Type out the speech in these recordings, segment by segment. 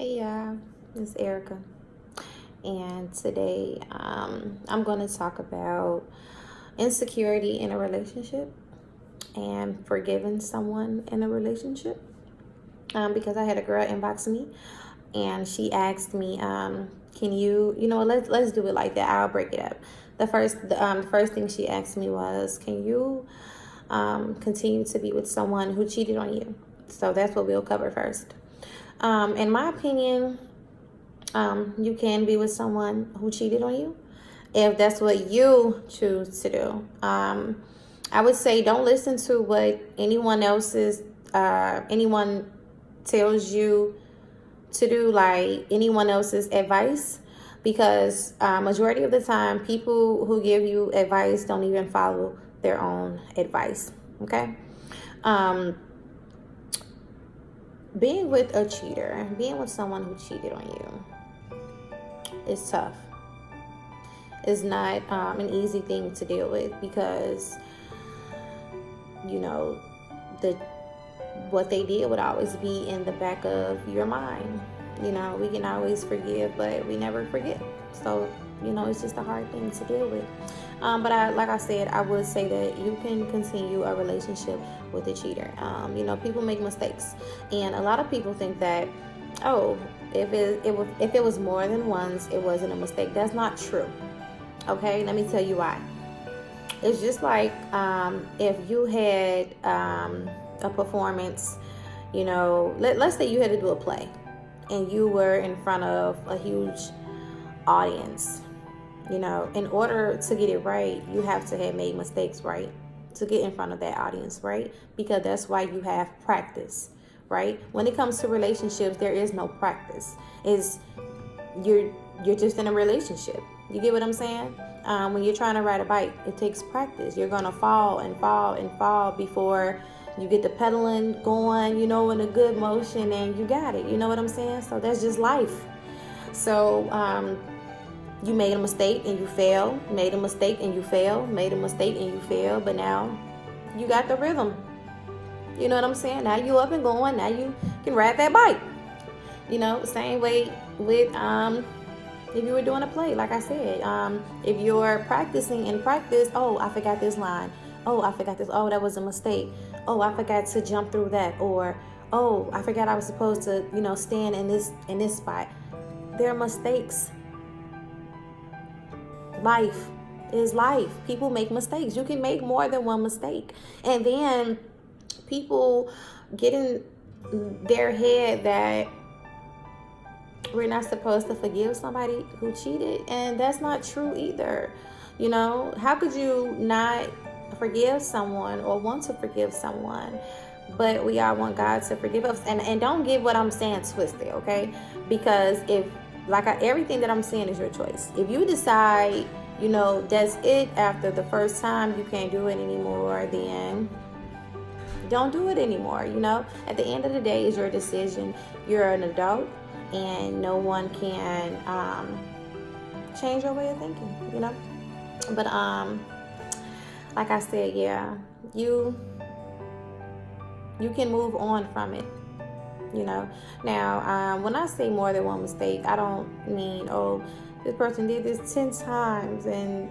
Hey y'all, it's Erica, and today I'm going to talk about insecurity in a relationship and forgiving someone in a relationship. Because I had a girl inbox me, and she asked me, "Can let's do it like that. I'll break it up." The first thing she asked me was, "Can you continue to be with someone who cheated on you?" So that's what we'll cover first. In my opinion, you can be with someone who cheated on you if that's what you choose to do. I would say don't listen to what anyone tells you to do, like anyone else's advice, because majority of the time people who give you advice don't even follow their own advice. Okay. um, Being with a cheater, being with someone who cheated on you, is tough. It's not an easy thing to deal with, because you know the what they did would always be in the back of your mind. We can always forgive, but we never forget. So it's just a hard thing to deal with. But like I said, I would say that you can continue a relationship with a cheater. People make mistakes, and a lot of people think that, oh, if it was more than once, it wasn't a mistake. That's not true. Okay, let me tell you why. It's just like if you had a performance, let's say you had to do a play and you were in front of a huge audience. In order to get it right, you have to have made mistakes, right? To get in front of that audience, right? Because that's why you have practice, right? When it comes to relationships, there is no practice. You're just in a relationship. You get what I'm saying? When you're trying to ride a bike, it takes practice. You're gonna fall and fall and fall before you get the pedaling going, in a good motion, and you got it. You know what I'm saying? So that's just life. So you made a mistake and you fail, made a mistake and you fail, made a mistake and you fail, but now you got the rhythm. You know what I'm saying? Now you up and going. Now you can ride that bike. Same way with if you were doing a play, like I said, if you're practicing in practice, oh, I forgot this line. Oh, I forgot this. Oh, that was a mistake. Oh, I forgot to jump through that. Or, oh, I forgot I was supposed to, stand in this spot. There are mistakes. Life is life. People make mistakes. You can make more than one mistake. And then people get in their head that we're not supposed to forgive somebody who cheated, and that's not true either. How could you not forgive someone or want to forgive someone? But we all want God to forgive us, and don't get what I'm saying twisted, okay? Because if everything that I'm saying is your choice. If you decide that's it, after the first time you can't do it anymore, then don't do it anymore. At the end of the day, it's your decision. You're an adult, and no one can change your way of thinking. But like I said, yeah, you can move on from it. Now, when I say more than one mistake, I don't mean, oh, this person did this 10 times and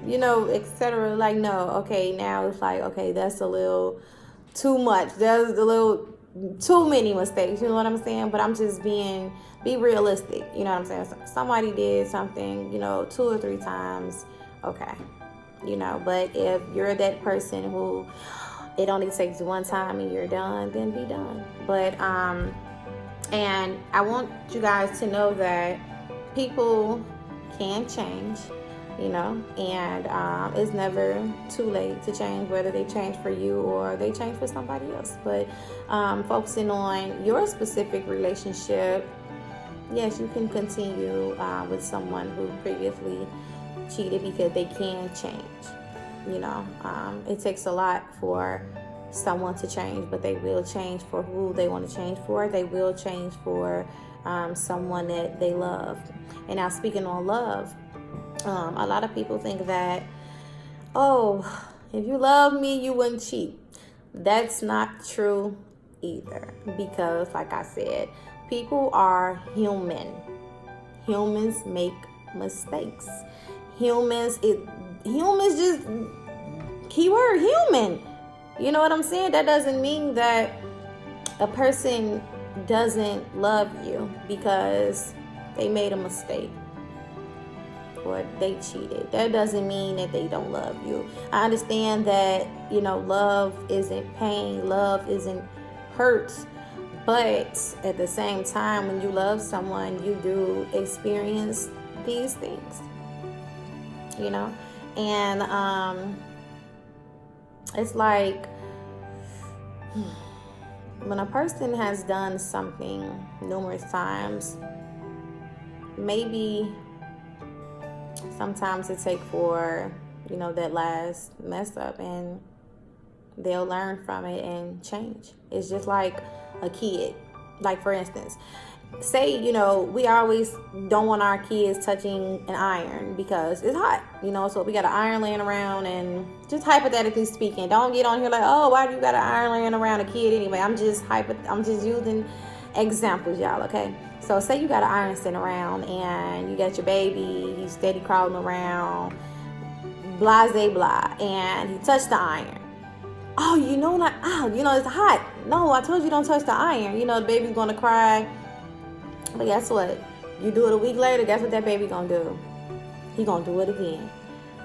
etc. Like, no. Okay, now it's like, okay, that's a little too much. There's a little too many mistakes. You know what I'm saying? But I'm just be realistic. You know what I'm saying? Somebody did something 2 or 3 times, okay. But if you're that person who it only takes one time and you're done, then be done. But and I want you guys to know that people can change, and it's never too late to change, whether they change for you or they change for somebody else. But focusing on your specific relationship, yes, you can continue with someone who previously cheated, because they can change. It takes a lot for someone to change, but they will change for who they want to change for. They will change for someone that they love. And now, speaking on love, a lot of people think that, oh, if you love me, you wouldn't cheat. That's not true either, because like I said, People are human. Humans make mistakes. Humans just, keyword human. You know what I'm saying? That doesn't mean that a person doesn't love you because they made a mistake or they cheated. That doesn't mean that they don't love you. I understand that, love isn't pain, love isn't hurt, but at the same time, when you love someone, you do experience these things, and it's like when a person has done something numerous times, maybe sometimes it takes for that last mess up, and they'll learn from it and change. It's just like a kid. Like, for instance, say we always don't want our kids touching an iron because it's hot, so we got an iron laying around. And just hypothetically speaking, don't get on here like, oh, why do you got an iron laying around a kid anyway? I'm just using examples, y'all. Okay, so say you got an iron sitting around and you got your baby, he's steady crawling around, blah blah, and he touched the iron. Oh, it's hot. No, I told you don't touch the iron. The baby's gonna cry. But guess what? You do it a week later, guess what that baby gonna do? He gonna do it again.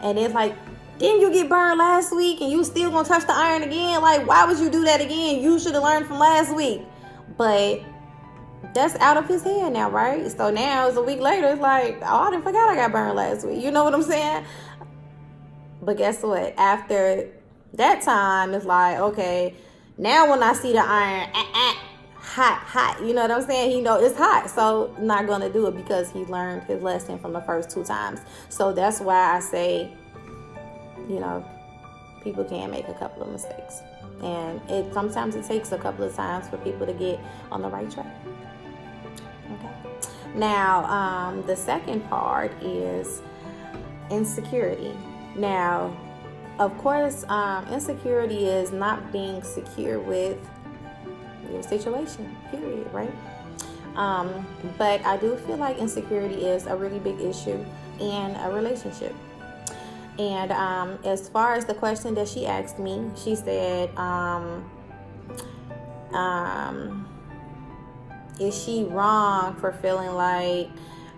And it's like, didn't you get burned last week and you still gonna touch the iron again? Like, why would you do that again? You should have learned from last week. But that's out of his head now, right? So now it's a week later, it's like, oh, I didn't forget I got burned last week. You know what I'm saying? But guess what? After that time, it's like, okay, now when I see the iron, hot, you know what I'm saying? He know it's hot, so not gonna do it because he learned his lesson from the first 2 times. So that's why I say, people can make a couple of mistakes, and sometimes it takes a couple of times for people to get on the right track. Okay. Now, the second part is insecurity. Now, of course, insecurity is not being secure with your situation, period, right? But I do feel like insecurity is a really big issue in a relationship. And as far as the question that she asked me, she said, is she wrong for feeling like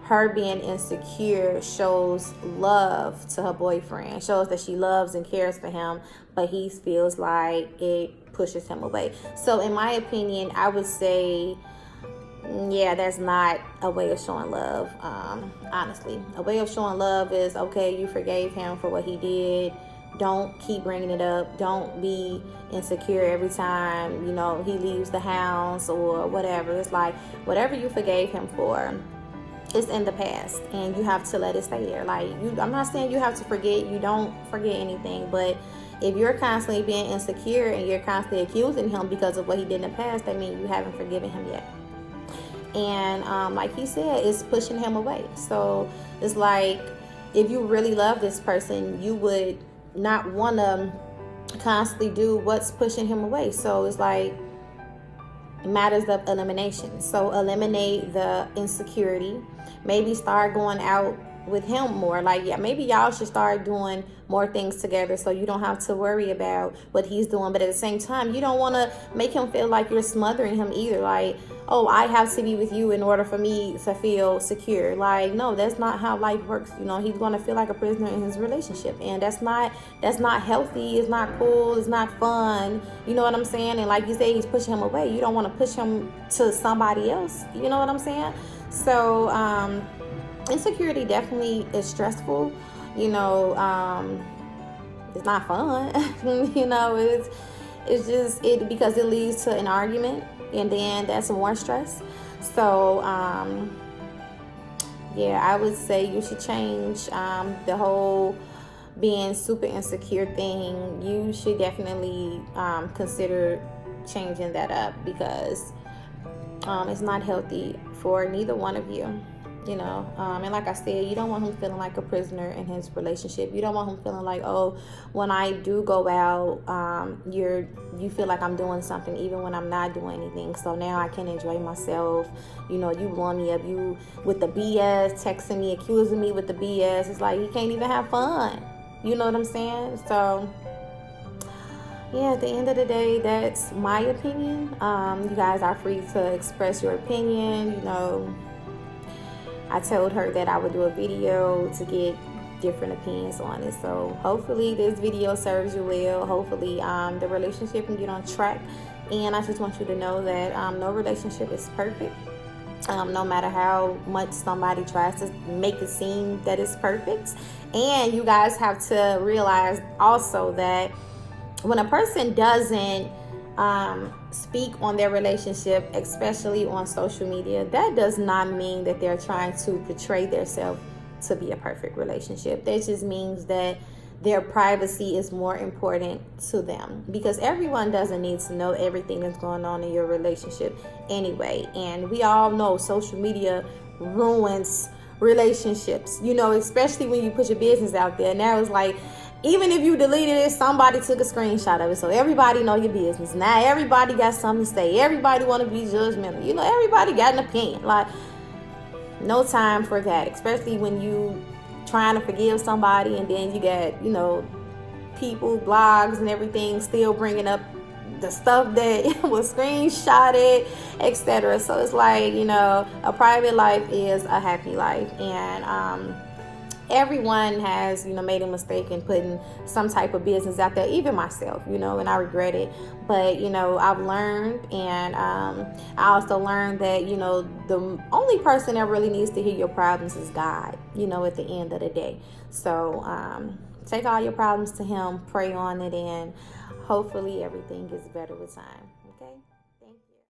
her being insecure shows love to her boyfriend, shows that she loves and cares for him, but he feels like it pushes him away? So in my opinion, I would say, yeah, that's not a way of showing love. Honestly, a way of showing love is, okay, you forgave him for what he did. Don't keep bringing it up. Don't be insecure every time, he leaves the house or whatever. It's like, whatever you forgave him for, it's in the past, and you have to let it stay there. Like, I'm not saying you have to forget. You don't forget anything, but if you're constantly being insecure and you're constantly accusing him because of what he did in the past, that means you haven't forgiven him yet. And like he said, it's pushing him away. So it's like, if you really love this person, you would not want to constantly do what's pushing him away. So it's like matters of elimination. So eliminate the insecurity. Maybe start going out with him more. Like, yeah, maybe y'all should start doing more things together so you don't have to worry about what he's doing. But at the same time, you don't want to make him feel like you're smothering him either. Like, oh, I have to be with you in order for me to feel secure. Like, no, that's not how life works. He's going to feel like a prisoner in his relationship, and that's not healthy. It's not cool. It's not fun. You know what I'm saying? And like you say, he's pushing him away. You don't want to push him to somebody else. You know what I'm saying? So insecurity definitely is stressful. It's not fun. It's just because it leads to an argument, and then that's more stress. So yeah, I would say you should change the whole being super insecure thing. You should definitely consider changing that up, because it's not healthy for neither one of you. And like I said, you don't want him feeling like a prisoner in his relationship. You don't want him feeling like, oh, when I do go out, you feel like I'm doing something even when I'm not doing anything. So now I can enjoy myself. You blowing me up, you with the BS, texting me, accusing me with the BS. It's like you can't even have fun. You know what I'm saying? So yeah, at the end of the day, that's my opinion. You guys are free to express your opinion. I told her that I would do a video to get different opinions on it. So hopefully this video serves you well. Hopefully the relationship can get on track. And I just want you to know that no relationship is perfect. No matter how much somebody tries to make it seem that it's perfect. And you guys have to realize also that when a person doesn't speak on their relationship, especially on social media, that does not mean that they're trying to portray themselves to be a perfect relationship. That just means that their privacy is more important to them, because everyone doesn't need to know everything that's going on in your relationship anyway. And we all know social media ruins relationships, especially when you put your business out there. Now it's like, even if you deleted it, somebody took a screenshot of it, so everybody know your business. Now everybody got something to say. Everybody want to be judgmental. Everybody got an opinion. Like, no time for that, especially when you trying to forgive somebody and then you got, people, blogs and everything still bringing up the stuff that was screenshotted, etc. So it's like, a private life is a happy life. And everyone has, made a mistake in putting some type of business out there, even myself, and I regret it. But, I've learned, and I also learned that, the only person that really needs to hear your problems is God, at the end of the day. So take all your problems to him, pray on it, and hopefully everything gets better with time.